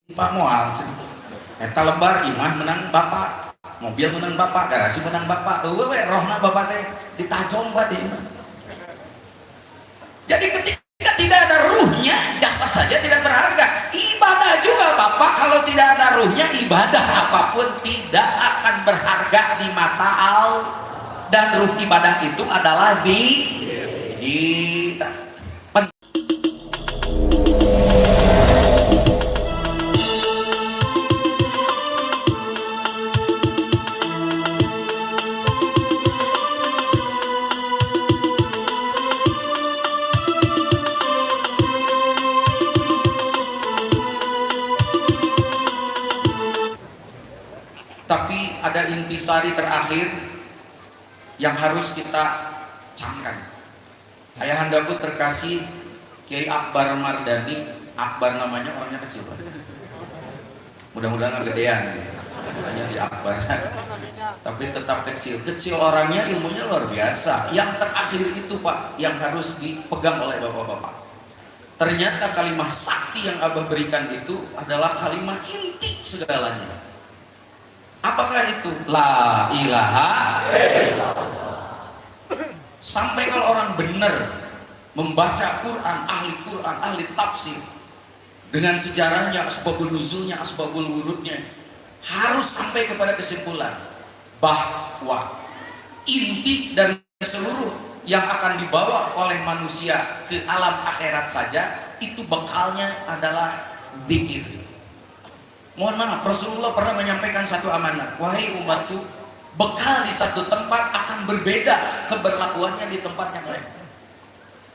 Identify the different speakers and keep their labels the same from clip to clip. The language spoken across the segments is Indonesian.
Speaker 1: Pak moal eta lembar imah menang bapak, mobil menang bapak, garasi menang bapak, we rohna bapak teh ditajong pak di imah. Jadi ketika tidak ada ruhnya, jasad saja tidak berharga. Ibadah juga bapak, kalau tidak ada ruhnya, ibadah apapun tidak akan berharga di mata Allah. Dan ruh ibadah itu adalah kita. Tapi ada intisari terakhir yang harus kita camkan. Ayahandaku terkasih Kiai Akbar Mardani. Akbar namanya, orangnya kecil Pak. Mudah-mudahan gedean, hanya di Akbar. Tapi tetap kecil orangnya, ilmunya luar biasa. Yang terakhir itu Pak, yang harus dipegang oleh bapak-bapak. Ternyata kalimat sakti yang Abah berikan itu adalah kalimat inti segalanya. Apakah itu? La ilaha illallah. Sampai kalau orang benar membaca Quran, ahli tafsir dengan sejarahnya, asbabun nuzulnya, asbabul wurudnya, harus sampai kepada kesimpulan bahwa inti dari seluruh yang akan dibawa oleh manusia ke alam akhirat saja itu bekalnya adalah zikir. Mohon maaf, Rasulullah pernah menyampaikan satu amanat, wahai umatku, bekal di satu tempat akan berbeda keberlakuannya di tempat yang lain.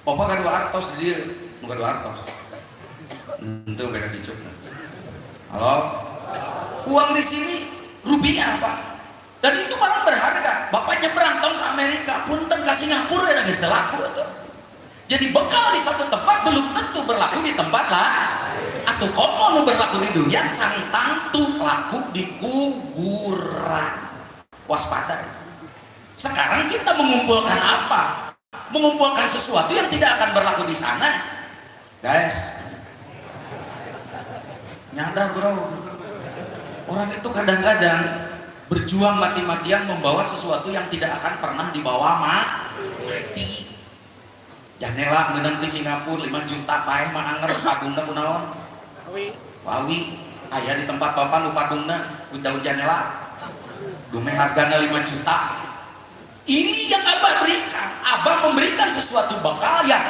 Speaker 1: Bapak kadua artos di dia, bukan kadua artos. Itu beda kicuk. Halo, uang di sini rupiah Pak, dan itu barang berharga. Bapak nyebrang tahun ke Amerika, punten ke Singapura dan geus laku itu. Jadi bekal di satu tempat belum tentu berlaku di tempat lain. Atau komo nu berlaku di dunia cangtang tuh laku di kuburan. Waspada. Sekarang kita mengumpulkan apa? Mengumpulkan sesuatu yang tidak akan berlaku di sana. Guys, nyadar bro, orang itu kadang-kadang berjuang mati-matian membawa sesuatu yang tidak akan pernah dibawa mati. Janela menang di Singapura 5 juta paeh mah anger padungna kunaon? Wawi aya di tempat bapak nu padungna ku daun janela. Dume hargana 5 juta. Ini yang Abah berikan. Abah memberikan sesuatu bekal yang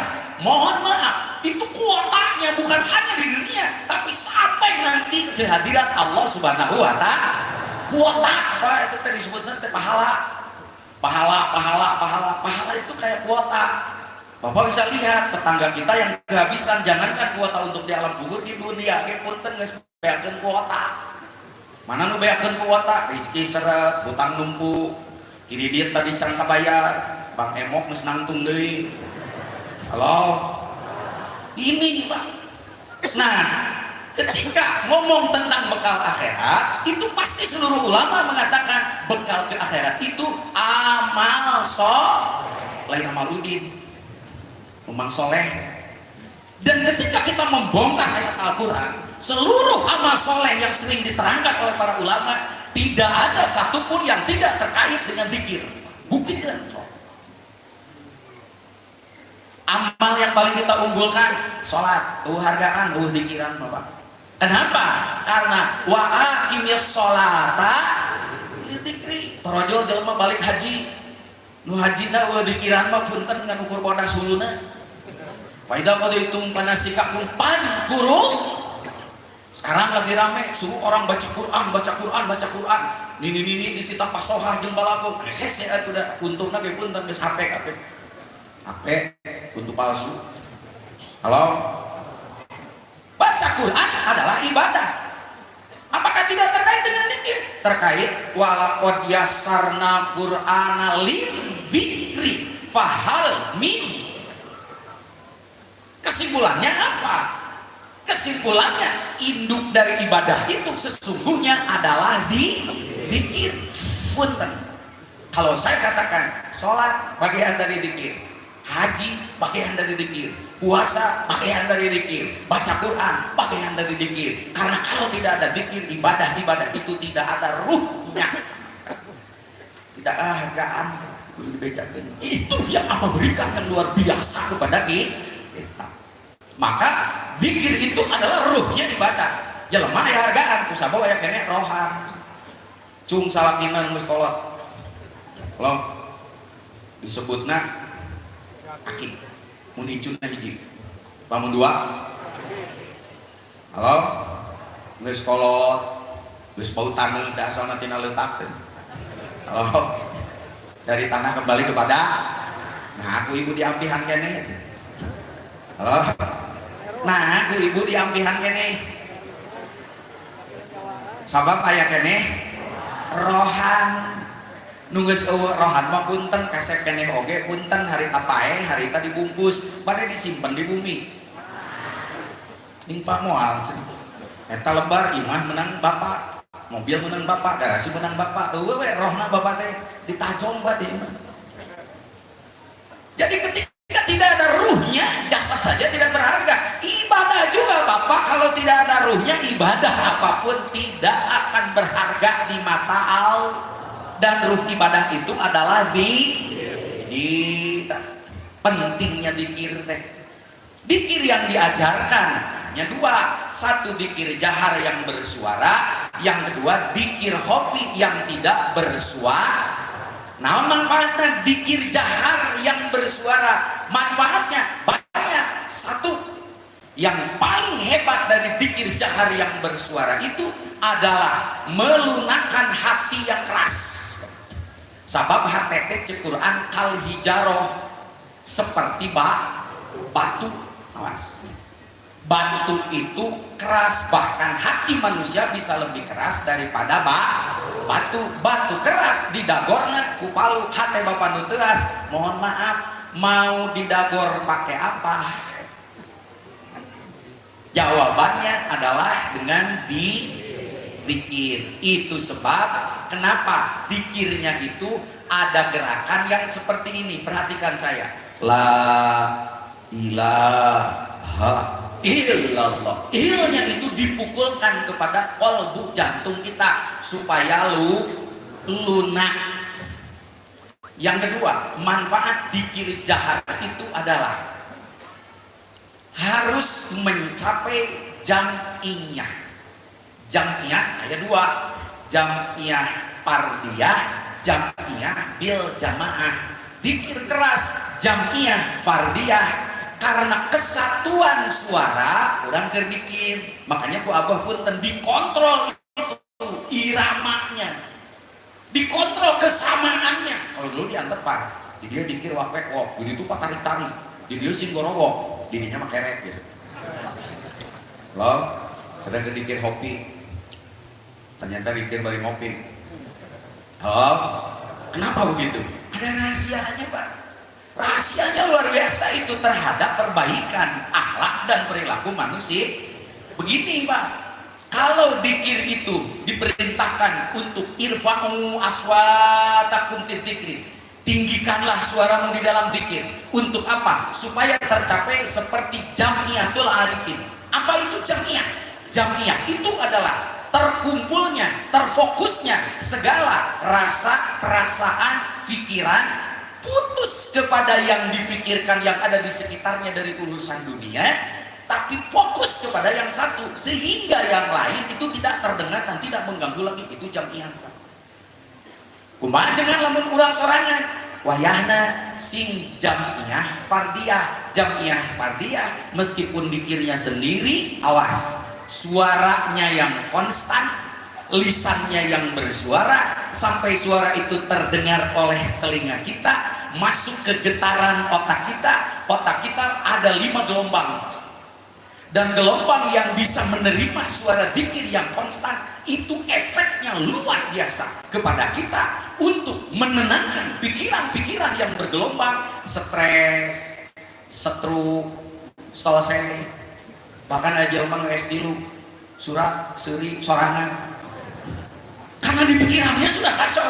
Speaker 1: mohon maaf itu kuotanya bukan hanya di dunia, tapi sampai nanti ke hadirat Allah Subhanahu wa taala. Kuota apa itu tadi disebutnya pahala. Pahala itu kayak kuota. Bapak bisa lihat tetangga kita yang kehabisan, jangankan kuota untuk di alam kubur, di dunia ge punten geus beakeun kuota. Mana nu beakeun kuota? Rezeki seret, hutang numpuk, kiri diet tadi can kabayar, Bang Emok geus nangtung deui. Halo. Ini Pak. Nah, ketika ngomong tentang bekal akhirat, itu pasti seluruh ulama mengatakan bekal ke akhirat itu amal soleh, lain amal udin. Memang soleh. Dan ketika kita membongkar ayat Al-Quran, seluruh amal soleh yang sering diterangkan oleh para ulama, tidak ada satupun yang tidak terkait dengan zikir. Buktikan. Amal yang paling kita unggulkan sholat, hargaan, zikiran Bapak. Kenapa? Karena wa aqimish sholata li dzikri. Torojol jelema balik haji, nu hajina zikiran mah punten ngan ukur bodas huluna. Faidah qadaitum manasikakum fadhkuru. Sekarang lagi rame suruh orang baca Quran. Nini dititah pasohah jeung balago. Hese atuh da untungna ge punten geus HP untuk palsu. Halo. Baca Quran adalah ibadah. Apakah tidak terkait dengan zikir? Terkait. Walaqad yassarna Qur'ana lidzikri fahal min. Kesimpulannya apa? Kesimpulannya induk dari ibadah itu sesungguhnya adalah zikir. Punten. Kalau saya katakan sholat bagian dari zikir, haji bagian dari zikir, puasa bagian dari zikir, baca Quran bagian dari zikir. Karena kalau tidak ada zikir, ibadah itu tidak ada ruhnya sama sekali, tidak ada hargaan. Itu yang apa berikan yang luar biasa kepada kita. Maka zikir itu adalah ruhnya ibadah. Jelema ya hargaan, kusabau aya kene rohan. Cung salakinan geus kolot. Lo disebutna aki. Mun icutna hiji. Lamun dua. Halo. Geus kolot, geus bau taneuh da asalna tina leutak. Halo. Dari tanah kembali kepada, nah aku ibu diampihan kene. Halo. Nah aku ibu diampihan kene. Sabab aya kene rohan. Nunggus rohan mah punten kasep kene oge punten harita pae harita dibungkus bade disimpen di bumi. Ning pamoal eta lebar imah menang bapak. Mobil menang bapak, garasi menang bapak, rohna bapak teh ditajong teh. Jadi ketika tidak ada ruhnya, jasad saja tidak berharga. Ibadah juga bapak, kalau tidak ada ruhnya, ibadah apapun tidak akan berharga di mata Allah. Dan ruh ibadah itu adalah di pentingnya dikir teh. Dikir yang diajarkan hanya dua, satu dikir jahar yang bersuara, yang kedua dikir khofi yang tidak bersuara. Nah manfaatnya dikir jahar yang bersuara, manfaatnya banyak. Satu, yang paling hebat dari dikir jahar yang bersuara itu adalah melunakkan hati yang keras. Sabab hati cek Quran kal hijaroh, seperti batu. Awas, batu itu keras, bahkan hati manusia bisa lebih keras daripada batu keras didagorna ku palu. Hati bapak nu teuas, mohon maaf, mau didagor pakai apa? Jawabannya adalah dengan dikir. Itu sebab kenapa dikirnya itu ada gerakan yang seperti ini. Perhatikan saya, la ilaha illallah. Ilnya itu dipukulkan kepada kolbu jantung kita supaya lunak. Yang kedua, manfaat dikir jahar itu adalah harus mencapai jam'iyah. Jam'iyah ada dua, jam'iyah pardiyah, jam'iyah bil jamaah. Dikir keras jam'iyah fardiyah karena kesatuan suara orang kerdikir. Makanya ku abah pun dikontrol itu iramanya, dikontrol kesamaannya. Kalau dulu diantar pak, dia dikir wakwek jadi itu tarik tarik, jadi dia singgorowok, dirinya mah keret gitu. Lo sedang dikir hopi, ternyata dikir bari ngopi. Oh, kenapa begitu? Ada rahasianya pak. Rahasianya luar biasa itu terhadap perbaikan akhlak dan perilaku manusia. Begini pak, kalau dikir itu diperintahkan untuk irfa'u aswatakum fid dzikri, tinggikanlah suaramu di dalam dikir. Untuk apa? Supaya tercapai seperti jam'iyatul arifin. Apa itu jam'iyah? Jam'iyah itu adalah terkumpulnya, terfokusnya segala rasa, perasaan, pikiran, putus kepada yang dipikirkan yang ada di sekitarnya dari urusan dunia, tapi fokus kepada yang satu, sehingga yang lain itu tidak terdengar dan tidak mengganggu lagi. Itu jam'iyah. Kumaha jangan lamun urang sorangan, wayahna sing jam'iyah fardiyah. Jam'iyah fardiyah meskipun dikirnya sendiri, awas, suaranya yang konstan, lisannya yang bersuara, sampai suara itu terdengar oleh telinga kita, masuk ke getaran otak kita. Otak kita ada 5 gelombang, dan gelombang yang bisa menerima suara dzikir yang konstan itu efeknya luar biasa kepada kita untuk menenangkan pikiran-pikiran yang bergelombang, stres, stroke, selesai. Bahkan aja omong es dilu surat seri sorangan karena di pikirannya sudah kacau.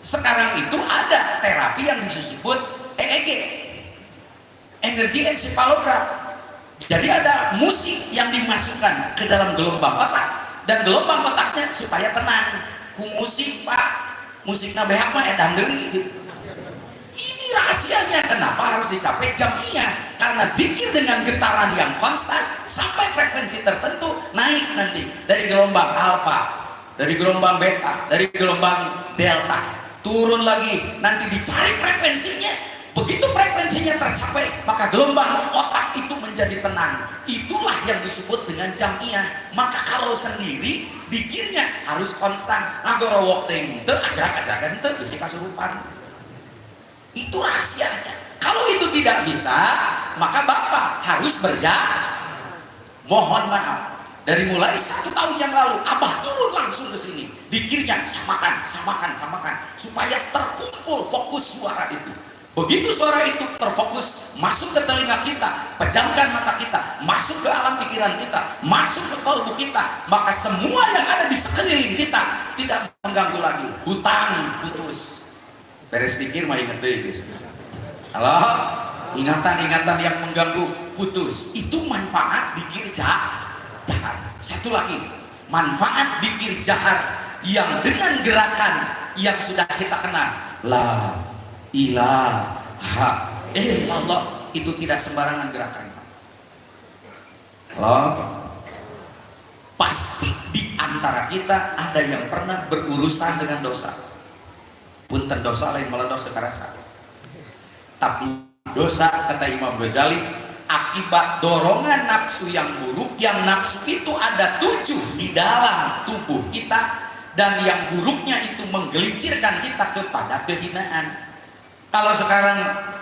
Speaker 1: Sekarang itu ada terapi yang disebut EEG. energi ensefalograf. Jadi ada musik yang dimasukkan ke dalam gelombang otak, dan gelombang otaknya supaya tenang. Ku musik pak, musiknya behak mah edan deui gitu. Ini rahasianya kenapa harus dicapai jamiyah, karena zikir dengan getaran yang konstan sampai frekuensi tertentu naik nanti dari gelombang alfa, dari gelombang beta, dari gelombang delta, turun lagi, nanti dicari frekuensinya. Begitu frekuensinya tercapai, maka gelombang otak itu menjadi tenang. Itulah yang disebut dengan jamiyah. Maka kalau sendiri zikirnya harus konstan, ngagorowok teh teu ajrak-ajrakan teu bisi kasurupan. Itu rahasianya. Kalau itu tidak bisa, maka Bapak harus mohon maaf. Dari mulai 1 tahun yang lalu, Abah turun langsung ke sini. Dikirnya samakan, supaya terkumpul fokus suara itu. Begitu suara itu terfokus, masuk ke telinga kita, pejamkan mata kita, masuk ke alam pikiran kita, masuk ke kalbu kita, maka semua yang ada di sekeliling kita tidak mengganggu lagi. Hutang putus. Beres pikir mah inget deh guys. Halo, ingatan-ingatan yang mengganggu putus. Itu manfaat dikir jahar. Satu lagi, manfaat dikir jahar yang dengan gerakan yang sudah kita kenal. La ilaha illallah, itu tidak sembarangan gerakan. Halo, pasti di antara kita ada yang pernah berurusan dengan dosa. Punten dosa lain malah dosa karasa. Tapi dosa kata Imam Ghazali akibat dorongan nafsu yang buruk, yang nafsu itu ada 7 di dalam tubuh kita, dan yang buruknya itu menggelincirkan kita kepada kehinaan. Kalau sekarang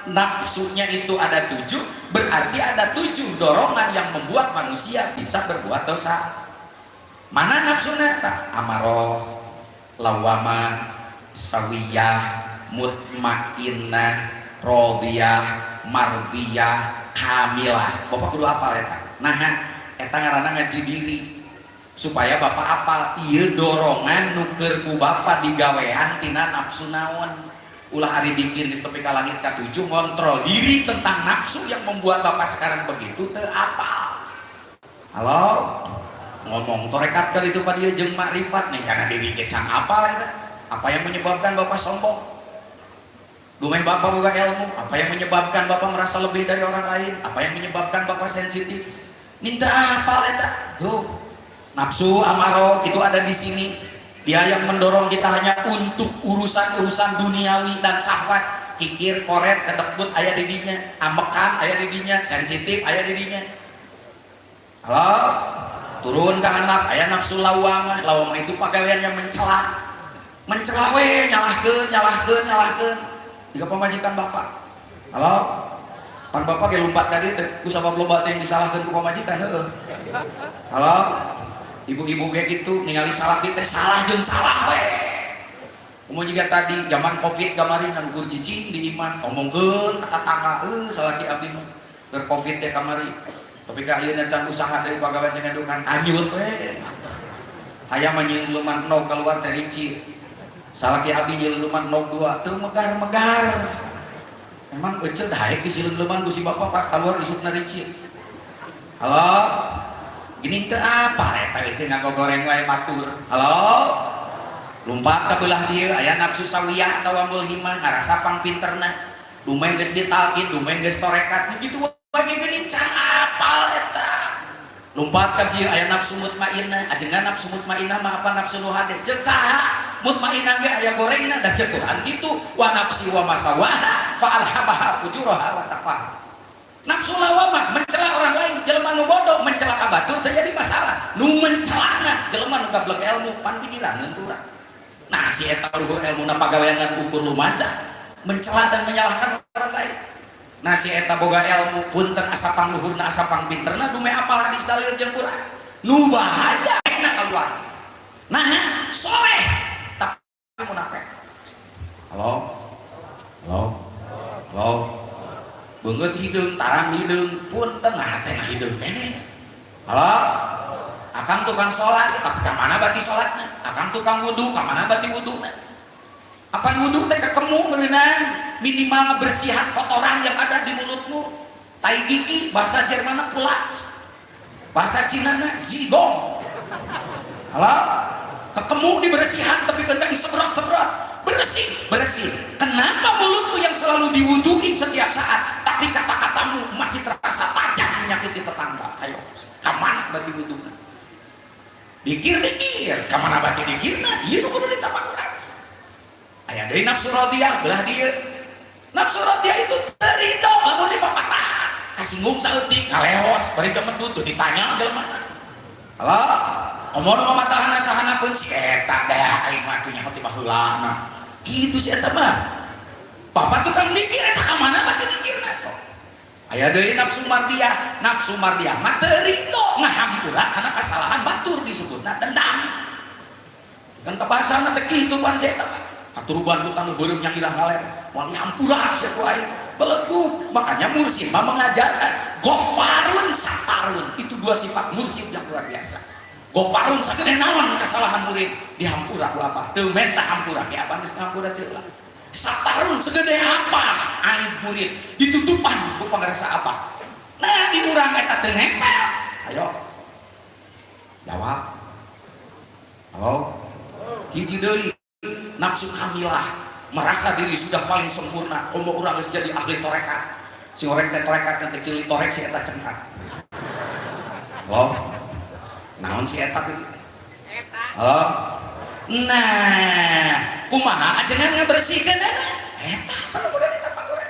Speaker 1: nafsunya itu ada 7, berarti ada 7 dorongan yang membuat manusia bisa berbuat dosa. Mana nafsunya? Amaroh, lawamah, sawiyah, mutmainnah, rodiyah, mardiyah, kamilah. Bapak kudu apal eta. Nah, eta ngaranna ngaji diri. Supaya Bapak apal ieu dorongan nuker ku Bapak digawean tina nafsu naon. Ulah ari dikir geus tepi ka langit ka-7, ngontrol diri tentang nafsu yang membuat Bapak sekarang begitu teu apal. Halo? Ngomong torekat keur itu ka dieu jeung makrifat nih karena diri ge can apal eta. Apa yang menyebabkan Bapak sombong? Dumeh Bapak boga ilmu. Apa yang menyebabkan Bapak merasa lebih dari orang lain? Apa yang menyebabkan Bapak sensitif? Minta apa eta? Tuh, nafsu amaro itu ada di sini. Dia yang mendorong kita hanya untuk urusan-urusan duniawi dan syahwat. Kikir, koret, kedekut aya di dinya, amekan aya di dinya, sensitif aya di dinya. Halo? Turun ke anak, aya nafsu lawamah. Lawamah itu pagaweannya mencela. Mencela we, nyalahkeun jika pemajikan Bapak. Halo, pan Bapak ge lompat tadi teh ku sabab loba teh yang disalahkeun ku pamajikan. Heueuh. Halo, ibu-ibu kayak gitu ningali salah kita salah jeung salah we. Umum juga tadi zaman Covid kamari ngan gur cicing di iman ngomongkeun ka tetangga, salaki abdi mah keur Covid teh kamari. Tapi ka ayeuna can usaha dari pagawean teh ngadukan anyut we. Aya mah nyeuleman no keluar teh ricir. Salaki abdi nyeuleman no 2 teu megar-megar. Emang eceu daek di sileuman ku si Bapak pas keluar isukna ricir. Halo? Gini teu apa eta eceu ngagogoreng wae batur. Halo? Lumpat ka beulah dieu aya nafsu sawiyah atawa mulhimah ngarasa pang pinterna. Dumeh geus ditalkin, dumeh geus torekat, begitu wae geuning can apal eta. Lumpat ka dieu aya nafsu mutmainnah, ajengan nafsu mutmainnah mah apa nafsu nuhade? Ceuk saha? Mutmainnah ge aya gorengna da ceuk Quran kitu, wa nafsi wa masawaha fa alhamaha fujuraha wa taqwaha. Nafsu lawamah mencela orang lain, jelema nu bodoh mencela ka batur teu jadi masalah. Nu mencelana jelema nu gablek ilmu pan pikiran urang. Nah, si eta luhur ilmuna pagawean ukur lumaza, mencela dan menyalahkan orang lain. Nah, si eta boga ilmu punten asa pangluhurna asa pangpinterna dume apal hadis dalil jeung Quran. Nu bahaya enak keluar. Nah, soleh tapi munafik. Halo? Halo? Halo? Beungeut hideung, tarang hideung, punten tengah hideung keneh. Halo? Akang tukang sholat, tapi ka mana bati sholatna? Akang tukang wudu, ka mana bati wuduna? Apan wudu teh kekemu beunang, minimal ngebersihan kotoran yang ada di mulutmu. Tai gigi bahasa Jerman Platz, bahasa Cina zigong. Halo, kekemu dibersihan tapi kan disebrot-sebrot, bersih. Kenapa mulutmu yang selalu diwuduhi setiap saat tapi kata-katamu masih terasa tajam menyakiti tetangga? Ayo, kemana bagi wuduhna? Dikir kemana bagi dikirna? Iya nu kudu ditapakuran. Aya deui nafsu radiyah belah dieu. Nafsu radiyah itu terido lamun dipapatahan. Kasinggung saeutik ngaleos bari kemedut tuh ditanya jelema. Halo, komodo mamatahan sahanakeun si eta da aing mah teh nyaho ti baheulana. Kitu si eta mah. Bapak tukang dikir eta ka mana bati dikirna sok. Aya deui nafsu mardiyah mah teu ridho ngahampura karena kesalahan batur disebutna dendam. Kan kabahasana teh kitu pan si eta mah. Katuruban ku tanu beureum nya irah ngalem, moal dihampura sia ku aing. Beleguk. Makanya mursyid mah mengajarkan gofarun satarun. Itu dua sifat mursyid yang luar biasa. Gofarun sagede naon kesalahan murid dihampura ku apa? Teu menta hampura ge apa geus ngahampura teu lah. Satarun segede apa aib murid ditutupan ku pangarasa apa? Nah di urang eta teu nempel. Ayo. Jawab. Halo. Hiji deui nafsu kamilah. Merasa diri sudah paling sempurna, komo urang geus jadi ahli torekat. Si orang teh torekat teh cili torek si eta cengkat. Halo. Naon si eta kitu? Halo. Nah, kumaha ajengan ngabersihkeun eta? Anu kudu ditafakuran.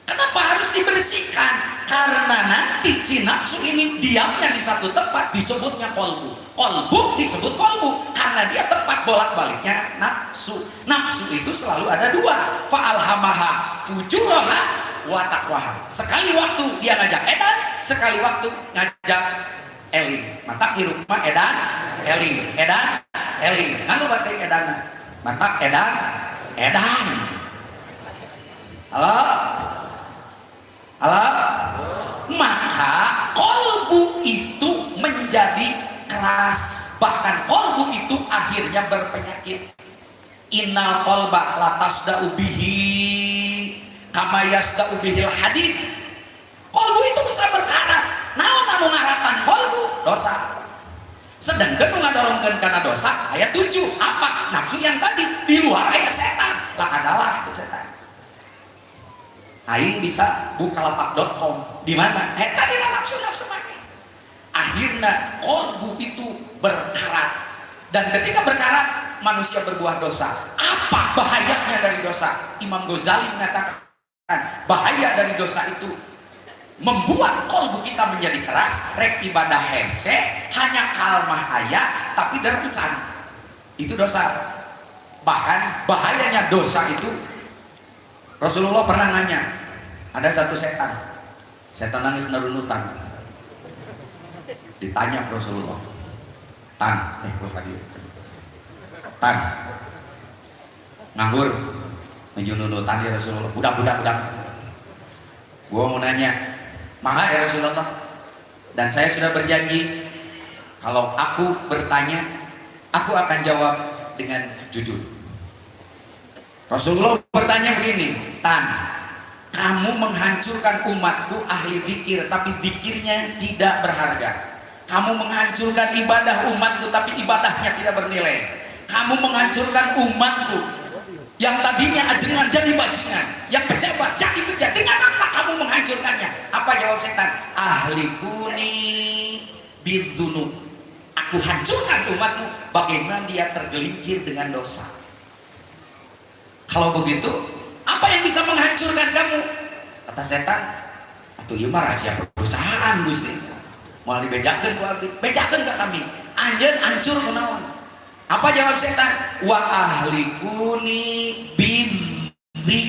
Speaker 1: Kenapa harus dibersihkan? Karena nanti si nafsu ini diamnya di satu tempat disebutnya kolbu. Kolbu disebut kolbu karena dia tempat bolak-baliknya nafsu. Nafsu itu selalu ada dua, fa'alhamaha fujuraha wa taqwaha. Sekali waktu dia ngajak edan, sekali waktu ngajak eling. Mata hirup mah edan eling. Anu batik edan. Mata edan. Halo. Maka kolbu itu menjadi keras, bahkan kolbu itu akhirnya berpenyakit. Innal qalba latasda'u bihi kama yasda'u bihil hadid. Kolbu itu bisa berkarat. Naon anu ngaratan kolbu? Dosa. Sedangkan ngadorongkeun kana dosa aya 7. Apa? Nafsu yang tadi di luar aya setan. Lah adalah setan. Aing bisa bukalapak.com di mana? Eta dina nafsu mati. Akhirnya kolbu itu berkarat, dan ketika berkarat manusia berbuah dosa. Apa bahayanya dari dosa? Imam Ghazali mengatakan bahaya dari dosa itu membuat kolbu kita menjadi keras. Rek ibadah hese hanya kalmah ayat tapi derencan, itu dosa. Bahkan bahayanya dosa itu, Rasulullah pernah nanya, ada satu setan nangis nerunutan. Ditanya Rasulullah, Tan nganggur menjununutan ya Rasulullah, budak. Gua mau nanya, maha ya Rasulullah, dan saya sudah berjanji kalau aku bertanya aku akan jawab dengan jujur. Rasulullah bertanya begini, Tan, kamu menghancurkan umatku ahli dzikir tapi dzikirnya tidak berharga. Kamu menghancurkan ibadah umatku tapi ibadahnya tidak bernilai. Kamu menghancurkan umatku yang tadinya ajengan jadi bajingan, yang pejabat jadi pejabat. Dengan apa kamu menghancurkannya? Apa jawab setan? Ahlikuni bidzunub. Aku hancurkan umatmu bagaimana dia tergelincir dengan dosa. Kalau begitu, apa yang bisa menghancurkan kamu? Kata setan, atuh ieu mah rahasia perusahaan Gusti. Moal dibejakeun ku abdi, bejakeun ka kami. Anjeun hancur kunaon? Apa jawab setan? Wa ahlikuni bidzikri.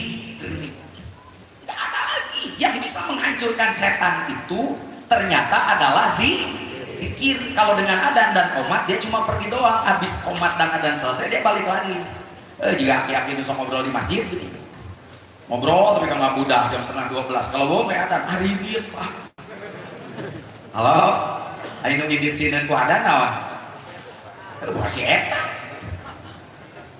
Speaker 1: Enggak ada lagi yang bisa menghancurkan setan itu, ternyata adalah dzikir. Kalau dengan adzan dan qomat dia cuma pergi doang, habis qomat dan adzan selesai dia balik lagi. Jika aki-aki itu ngobrol di masjid gini. Ngobrol tapi kan budak jam 11:30. Kalau bawa kayak adzan hari ini Pak. Halo, ayo ngidit sineun ku adzan naon? Bukan si eta.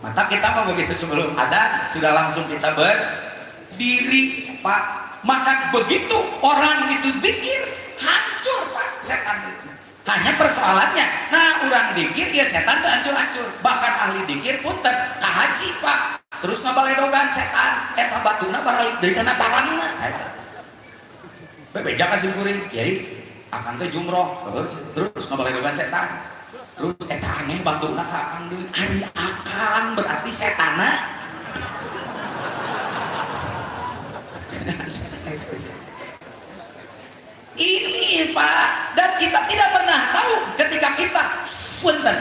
Speaker 1: Mata kita mah begitu sebelum adzan sudah langsung kita berdiri, Pak. Maka begitu orang itu zikir, hancur Pak setan itu. Hanya persoalannya, nah orang dikir ya setan tuh hancur-hancur. Bahkan ahli dikir pun kahaji Pak. Terus ngabaledogan setan, eta batuna baralik deui kana tarangna, eta. Bebeja kasih kuring, kiai akang teh jumroh, terus ngabaledogan setan. Terus eta aneh batuna ka akang deui, ari akang berarti setana. Ini Pak, dan kita tidak pernah tahu ketika kita punten.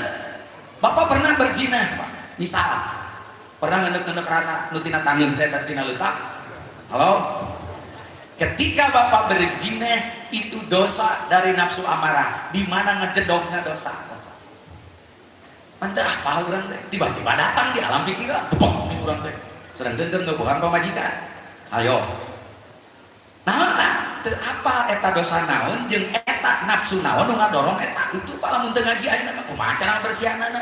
Speaker 1: Bapak pernah berzina Pak, misalnya pernah ngendek-ngendek rana nutina tangin teh tina letak. Halo, ketika Bapak berzina itu dosa dari nafsu amarah, di mana ngejedogna dosa. Mantap apa orang teh tiba-tiba datang di alam pikiran kepok nih orang teh sedang gentar bukan pemajikan. Ayo naon tak apa eta dosa naon jeung eta nafsu naon nu ngadorong eta itu Pak lamun teu ngaji ayeuna mah kumaha cara bersihanana.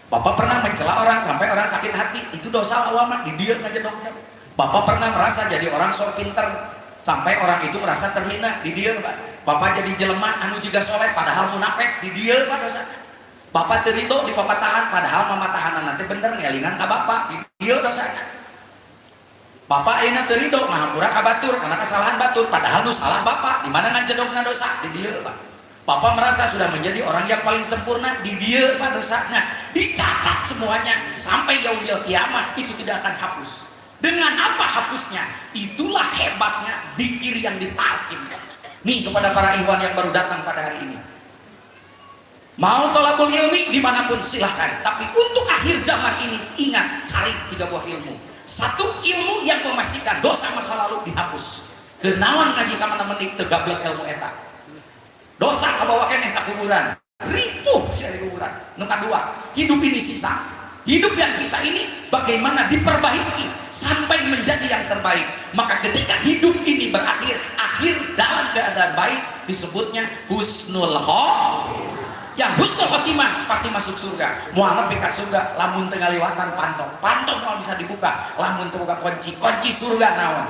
Speaker 1: Bapak pernah mencela orang sampai orang sakit hati, itu dosa lawama di dieu ngajedogna. Bapak pernah merasa jadi orang sok pinter sampai orang itu merasa terhina di dieu Pak. Bapak jadi jelema anu jiga soleh padahal munafik di dieu Pak dosa. Bapak terido di papatahan padahal mamatahanan nanti bener ngelingan ka Bapak di dieu dosanya. Bapak ayeuna terido ngahampura ka batur karena kesalahan batur padahal nu salah Bapak di mana ngajedogna dosa di dieu Pak. Bapak merasa sudah menjadi orang yang paling sempurna di dieu Pak dosanya. Dicatat semuanya sampai yaumil kiamat itu tidak akan hapus. Dengan apa hapusnya? Itulah hebatnya zikir yang ditalkin. Nih kepada para ikhwan yang baru datang pada hari ini. Mau tolabul ilmi dimanapun silahkan. Tapi untuk akhir zaman ini ingat cari 3 buah ilmu. Satu, ilmu yang memastikan dosa masa lalu dihapus. Kenawan ngaji ka mana-mana tegablek ilmu eta. Dosa kabawa keneh ka kuburan. Ripuh cari kuburan. Nu kadua, hidup ini sisa. Hidup yang sisa ini bagaimana diperbaiki sampai menjadi yang terbaik. Maka ketika hidup ini berakhir, akhir dalam keadaan baik disebutnya husnul khotimah. Yang husnul khotimah pasti masuk surga. Mual nepi ka surga lamun teu ngaliwatan pantong. Pantong moal bisa dibuka lamun teu buka kunci. Kunci surga naon?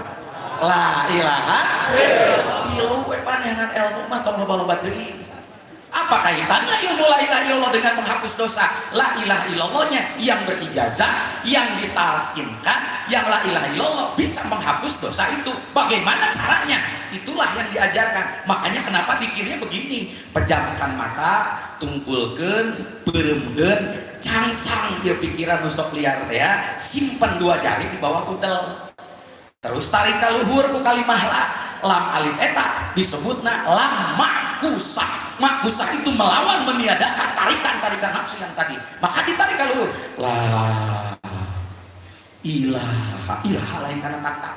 Speaker 1: La ilaha illallah. Tilu we panehangan ilmu mah tong loba-loba deui. Apa kaitannya ilmu la ilaha illallah dengan menghapus dosa? La ilaha illallahnya yang berijazah, yang ditalkinkan, yang la ilaha illallah bisa menghapus dosa itu. Bagaimana caranya? Itulah yang diajarkan. Makanya kenapa dikirnya begini, pejamkan mata, tungkulkeun, beuremkeun, cangcang dia pikiran nusok liar ya, simpen 2 jari di bawah udel. Terus tarik ka luhur ku kalimah lam alif eta disebutna lam makusah. Makusah itu melawan meniadakan tarikan nafsu yang tadi. Maka ditarik ka luhur. La ilaha lain kana tak.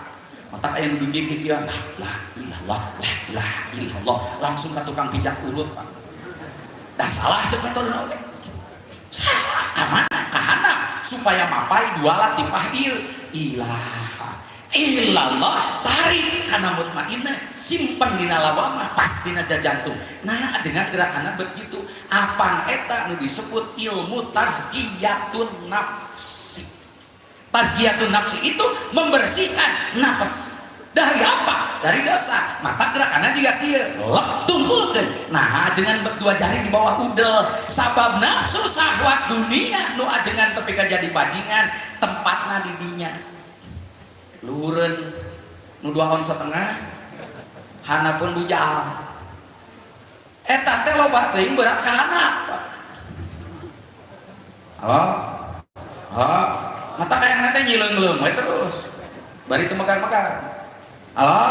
Speaker 1: Mata aya nu dugi kieu la ilaha illallah langsung ka tukang pijak urut Pak. Dah salah cek metodena oge. Salah ka mana? Ka handap supaya mapai 2 latifah ilaha illallah tarik kana mutmainnah simpen dina lawama pas dina jantung. Nah dengan gerakanna begitu apan eta nu disebut ilmu tazkiyatun nafsi. Tazkiyatun nafsi itu membersihkan nafas dari apa? Dari dosa. Mata gerakanna juga kieu lep tumpulkeun. Nah ajengan 2 jari di bawah udel sabab nafsu syahwat dunia nu ajengan tepi ka jadi bajingan tempatna di dinya. Luren nu 2 on setengah hanapun bujal eta teh loba teuing berat ka hanap. Halo mata kayak nanti nyileung-leung we terus bari teu megar-megar. Halo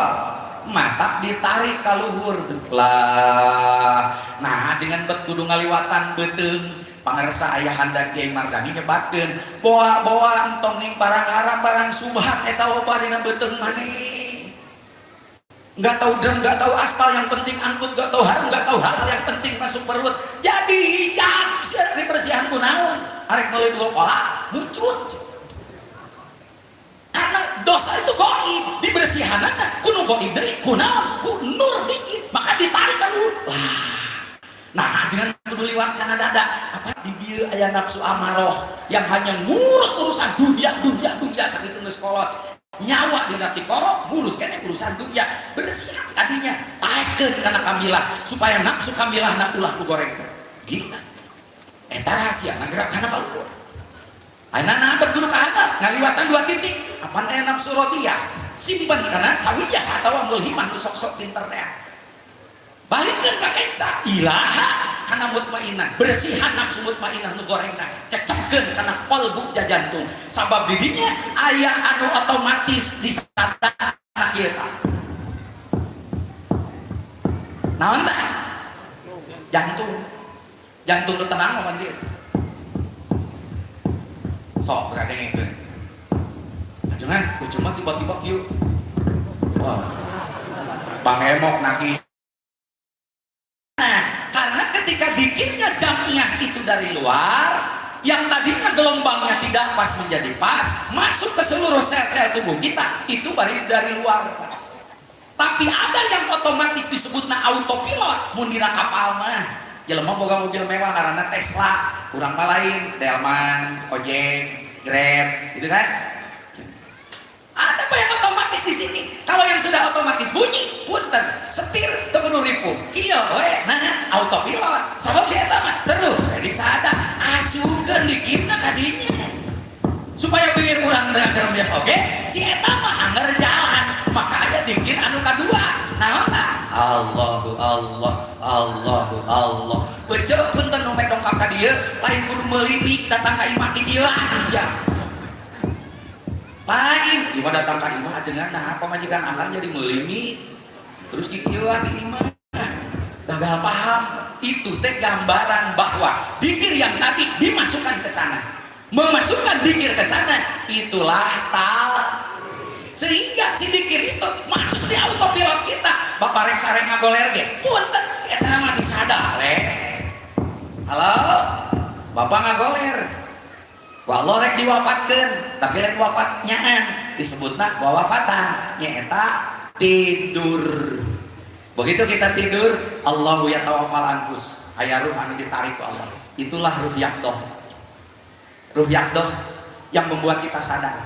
Speaker 1: mata ditarik ka luhur lah. Nah jangan bet kudu ngaliwatan beuteung pangarsa ayahanda Kiai Mardani nyebatkeun boa-boa entong ning barang haram barang subhat eta loba dina beuteung maneh. Enggak tahu drum, enggak tahu aspal, yang penting angkut, enggak tahu haram, enggak tahu halal, yang penting masuk perut. Jadi hijab sia dibersihan ku naon? Arek meuli dul kolak mucut. Karena dosa itu goib, dibersihanana kudu goib deui, kunaon? Ku nur dikit, maka ditarik ka luhur. Lah nah jangan kudu liwat kana dada apa di dieu aya nafsu amaroh yang hanya ngurus urusan dunia sakitu geus kolot.
Speaker 2: nyawa dina tikoro bulus kene urusan dunia bersihan kadinya taekeun kana kamilah supaya nafsu kamilah na ulah ku goreng gina eta rahasia ngagerak kana kaluhur ayeuna berguru ka handap ngaliwatan 2 titik apaan aya nafsu rodiyah simpen kana sawiyah atawa mulhimah nu sok-sok pinter teh balikeun ka kenca ilaha kana mutmainah bersihan nafsu mutmainah nu gorengna cecepkeun kana qalbu jantung sabab didinya aya anu otomatis di sadana kieu tah naon tah jantung nu tenang mah dieu sok radengekeun ajengan cuma tiba-tiba kieu wah Bang Emok nagih. Karena ketika dikirnya jamiah itu dari luar, yang tadinya gelombangnya tidak pas menjadi pas, masuk ke seluruh sel-sel tubuh kita, itu dari luar. Tapi ada yang otomatis disebutna autopilot, mundina kapal mah, jelema boga mobil mewah karena Tesla, kurang mah lain, Delman, Ojek, Grab, gitu kan? Ada apa yang otomatis di sini? Kalau yang sudah otomatis bunyi, punten, setir teu kudu ripuh. Kieu we, nah autopilot. Sabab si eta mah terus ready sadar, asukeun dikitna ka dinya. Supaya pikir urang derem yang oge, si eta mah anger jalan. Maka aya dikir anu kadua. Naon tah? Allahu Allah, Allahu Allah. Beuceuk punten nu dongkap ka dieu, lain kudu meuli datang ka imah ki dieu sia. Lain, ibu datang ke imah ajengan nah pamajikan akan jadi melimi terus kikieuan di imah gagal paham itu teh gambaran bahwa dikir yang tadi dimasukkan ke sana memasukkan dikir ke sana itulah sehingga si dikir itu masuk di autopilot kita bapak rek sareng ngagoler ge punten si eta mah disadare halo bapak ngagoler Allah rek diwafatkeun tapi lain wafatnyaan disebutna wafatan nyaeta tidur begitu kita tidur Allahu yatawaffal anfus aya ruh anu ditarik ku Allah itulah ruh yaqdah yang membuat kita sadar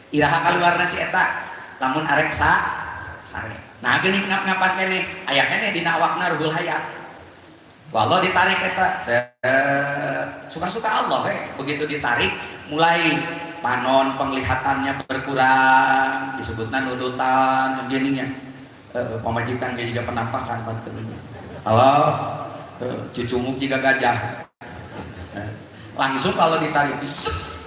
Speaker 2: iraha kaluarna si eta lamun arek sare nah geuning ngapan keneh aya keneh dina awakna ruhul hayat Allah ditarik eta suka-suka Allah begitu ditarik mulai panon penglihatannya berkurang disebutnya nudutan gininya pemajikan juga penampakan Allah cucumuk juga gajah langsung kalau ditarik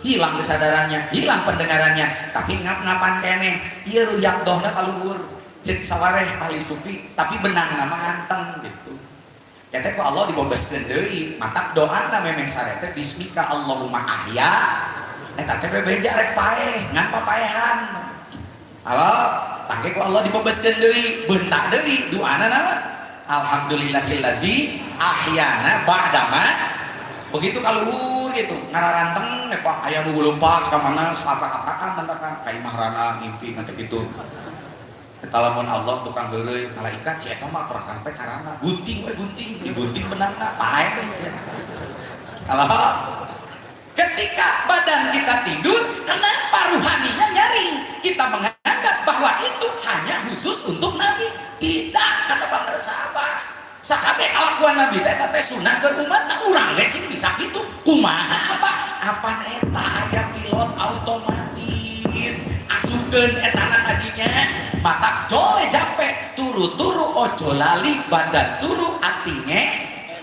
Speaker 2: hilang kesadarannya hilang pendengarannya tapi ngapan keneh ieu ruyak dohna kaluhur cek sawareh ahli sufi tapi benang nama anteng gitu kata ku Allah dibobeskeun deui matak doana memeh sarete bismika Allahumma ahya eta teh bebeja rek paeh ngan papaehan halo tangke ku Allah dibobeskeun deui beuntak deui doana naon alhamdulillahilladzi ahyana ba'dama begitu kaluhur gitu ngararanteng nepak aya nu guleupas ka mana saprak-aprakan mentakan ka imah rana ngimpi ngantep kitu eta lamun Allah tukang heureuy malaikat si eta mah perakan teh karana gunting we gunting digunting benangna paeh sia. Kalau ketika badan kita tidur kenapa ruhaninya nyaring kita menganggap bahwa itu hanya khusus untuk Nabi tidak kata Bang Sahabat sakabe kalakuan Nabi teh teh sunah ke umat nah urang ge sing bisa kitu kumaha apa eta aya pilot otomatis asukeun etana tadinya matak joe jampe turu-turu ojo lali badan turu atinge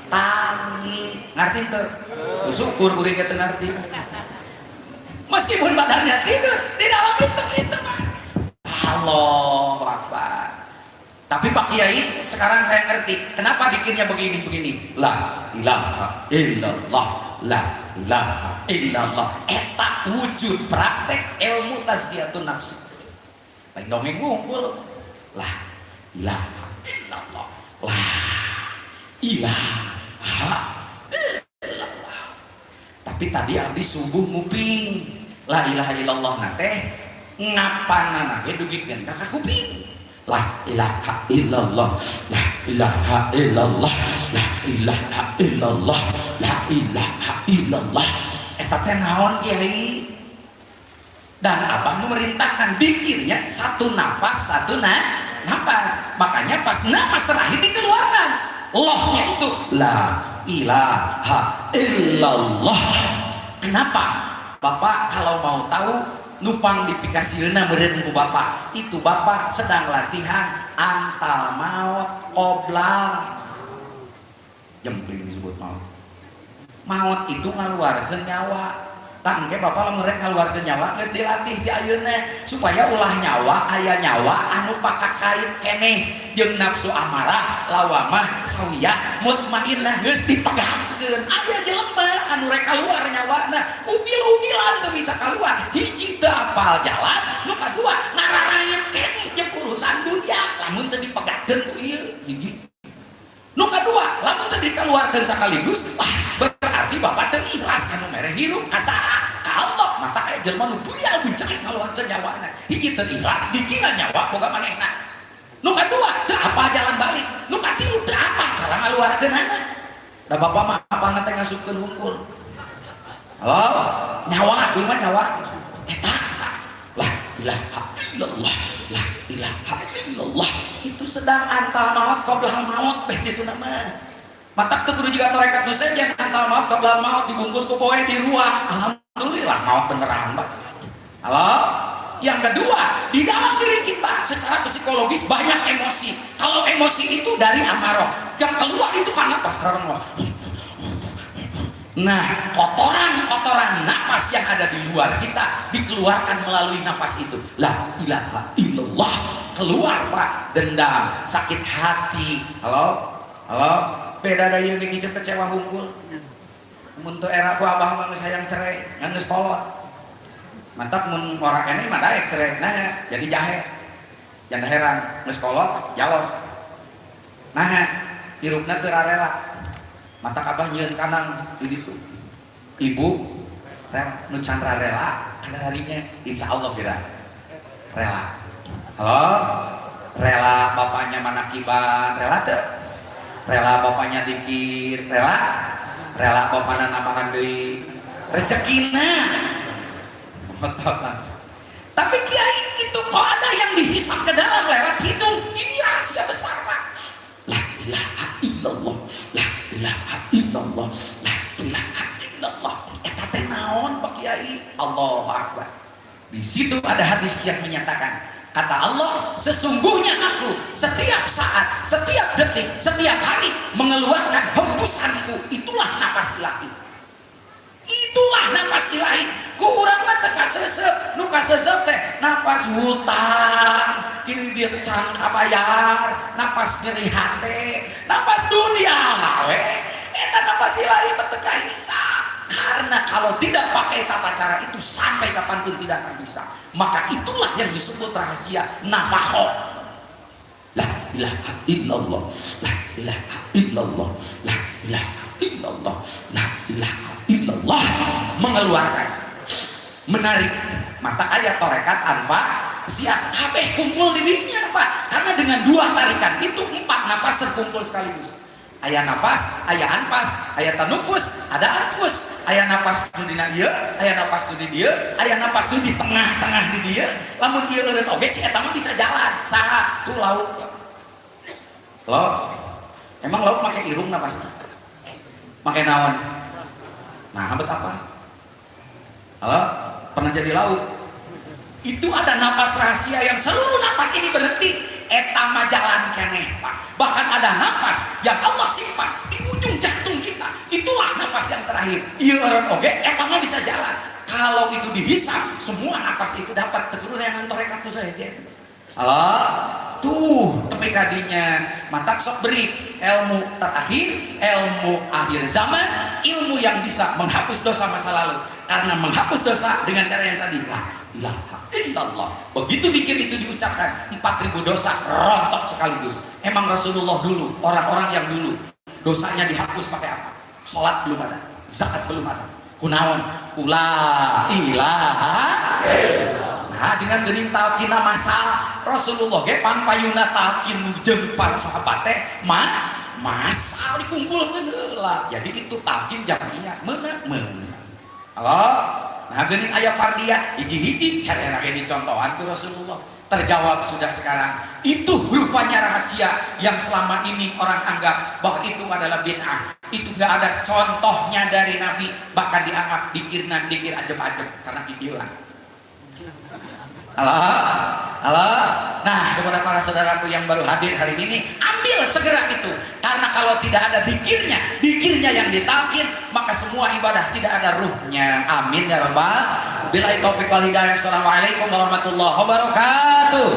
Speaker 2: tangi ngarti teu syukur kuring teu ngarti meskipun badannya tidur di dalam itu mah Allahu Akbar tapi Pak Kiai sekarang saya ngerti kenapa dikirnya begini la ilaha illallah la ilaha illallah eta wujud praktek ilmu tazkiyatun nafsi lain dongeng ngumpul la ilaha illallah la ilaha illallah tapi tadi abdi subuh nguping la ilaha illallah nate ngapanana ge dugikeun ka kuping la ilaha illallah la ilaha illallah la ilaha illallah la ilaha illallah eta teh naon Kiai Dan abah memerintahkan dikirnya satu nafas nafas. Makanya pas nafas terakhir dikeluarkan lohnya itu la ilaha illallah. Kenapa? Bapak kalau mau tahu nupang dipikasieuna meureun ku bapak, itu bapak sedang latihan antal maut qoblal. Jempling disebut maut itu ngaluarkeun nyawa. Tangke bapak lamun rek ngaluarkeun nyawa geus dilatih di ayeuna supaya ulah nyawa aya nyawa anu pakakait keneh jeung nafsu amarah lawamah sawiyah mutmainnah geus dipegahkeun. Aya jelema anu rek kaluar nyawana ugil-ugilan teu bisa kaluar, hiji teu apal jalan, nu kadua nararayeun keneh jeung urusan dunia lamun teu dipegahkeun ku ieu hiji. Nu kadua lamun teu dikaluarkeun sakaligus berarti bapak teu ikhlas kanu mere hirup ka saha ka Allah. Mata aya jelema nu buyal mencari kaluarkeun nyawana hiji teu ikhlas dikira nyawa boga manehna, nu kadua teu apa jalan balik, nu katilu teu apa cara ngaluarkeunana. Da bapak mah apana teh ngasupkeun hungkul. Halo nyawa ieu mah nyawa eta la ilaha illallah la ilaha illallah itu sedang antal maut qoblal maut beh ditu nama. Matak teu kudu juga tarekat nu sejen antal maut qoblal maut dibungkus ku poe di ruang. Alhamdulillah maut beneran Pak. Halo. Yang kedua, di dalam diri kita secara psikologis banyak emosi. Kalau emosi itu dari amarah, yang keluar itu karena pas rarengos. Nah, kotoran-kotoran nafas yang ada di luar kita dikeluarkan melalui nafas itu. La ilaha illallah. Keluar Pak, dendam, sakit hati. Halo? Halo? Beda da ieu ge kecewa hungkul. Mun teu era ku abah mah geus hayang cerai, ngan geus kolot. Mantap mun ora keneh mah daek cerai. Nah, jadi jahe. Jangan heran, geus kolot, jalon. Nah, hirupna teu rarela. Mata abah nyieun kanang di ditu. Ibu rela nu can rarela ada harinya insyaallah kira rela. Halo? Rela bapaknya manakiban, rela teu? Rela bapaknya dikir, rela? Rela bapakna nambahan deui rezekina. Tapi kiai itu kok ada yang dihisap ke dalam lewat hidung. Ini rahasia besar Pak. La ilaha illallah, la ilaha illallah, la ilaha illallah. Eta teh naon Pak Kiai? Allahu Akbar. Di situ ada hadis yang menyatakan, kata Allah, sesungguhnya aku setiap saat, setiap detik, setiap hari mengeluarkan hembusanku. Itulah nafas ilahi. Itulah nafas ilahi. Ku urang mah teu kasesep, nu kasesep teh nafas hutang, kiri dia can kabayar, nafas nyeri hate, nafas dunia we. Eta nafas ilahi teu kahisap. Karena kalau tidak pakai tata cara itu sampai kapanpun tidak akan bisa. Maka itulah yang disebut rahasia nafahoh. La ilaha illallah, la ilaha illallah, la ilaha illallah, la ilaha illallah. Mengeluarkan, menarik. Mata ayat torekat anfa siap kabeh kumpul di dirinya Pak. Karena dengan dua tarikan itu 4 nafas terkumpul sekaligus. Aya nafas, aya anfas, aya tanufus, ada anfus, aya nafas nu dina ieu, aya nafas nu di dieu, aya nafas nu di tengah-tengah di dieu. Lamun ieu eureun oge si eta mah bisa jalan. Saha? Tu lauk. Lo, emang lauk make irung nafasna? Make naon? Nah, abet apa? Halo? Pernah jadi lauk? Itu ada nafas rahasia yang seluruh nafas ini berhenti. Eta mah jalan keneh Pak. Bahkan ada nafas yang Allah simpan di ujung jantung kita. Itulah nafas yang terakhir. Ieu eureun oge eta mah bisa jalan. Kalau itu dihisap, semua nafas itu dapat keturunan torekat tu saja. Halo? Tuh tepi kadinya matak sok beri ilmu terakhir, ilmu akhir zaman, ilmu yang bisa menghapus dosa masa lalu. Karena menghapus dosa dengan cara yang tadi, la ilaha illallah. Begitu dikir itu diucapkan, 4.000 dosa rontok sekaligus. Emang Rasulullah dulu, orang-orang yang dulu dosanya dihapus pakai apa? Sholat belum ada, zakat belum ada. Kunaon? La ilaha illallah. Nah, dengan geuning talqina masal Rasulullah ge pampayuna talqin jeung para sahabat teh masal dikumpulkeun heula. Jadi itu talqin jamiah meunang. Halo? Nah geuning aya fardiyah hiji-hiji sareng ge dicontohan ku Rasulullah. Terjawab sudah sekarang. Itu rupanya rahasia yang selama ini orang anggap bahwa itu adalah bid'ah. Itu gak ada contohnya dari Nabi, bahkan dianggap dikir ajeb-ajeb karena videoan. Halo. Nah, kepada para saudaraku yang baru hadir hari ini, ambil segera itu. Karena kalau tidak ada dikirnya yang ditalkin, maka semua ibadah tidak ada ruhnya. Amin ya rabbal. Billahi taufiq wal hidayah. Assalamualaikum warahmatullahi wabarakatuh.